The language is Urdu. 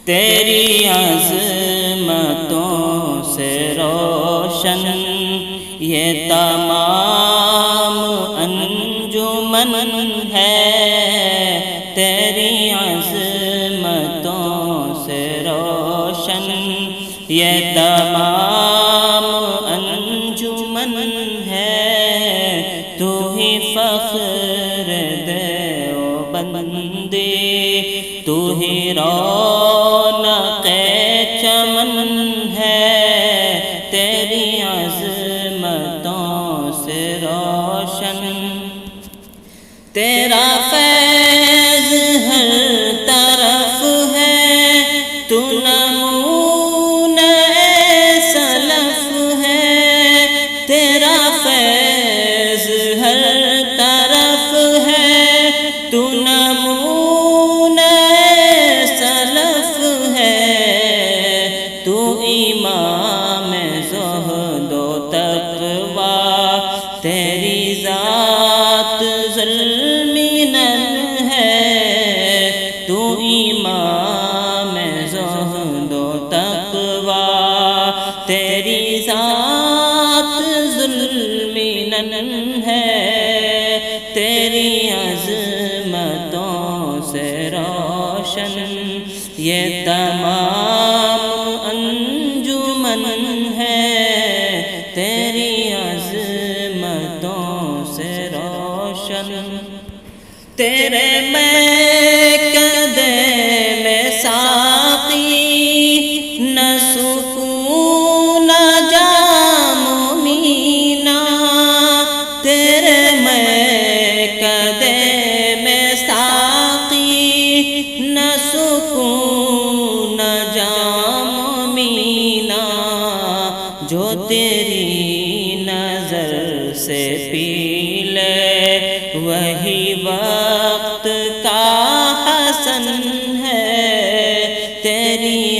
تیری عظمتوں سے روشن یہ تمام انجمن ہے، تیری عظمتوں سے روشن یہ تمام انجمن ہے، تو ہی فخر دیوبندی، تو ہی رونق چمن ہے، تیری عظمتوں سے روشن، تیرا فیض ہر طرف ہے، تو نمونہ سلف ہے، تیرا فیض ہر طرف ہے، تو نمونہ سلف ہے، تو امام زہد و تقویٰ، تیری ذات ذوالمنن ہے، تو امام زہد و تقویٰ، تیری ذات ذوالمنن ہے، تیری عظمتوں سے روشن یہ تمام انجمن ہے، تیری عظمتوں سے روشن، تیرے میکدے میں ساقی نہ سکون نہ جام مینا، تیرے میکدے میں ساقی نہ سکون نہ جام مینا، جو تیری نظر سے پی لے وہی وقت کا حسن ہے، تیری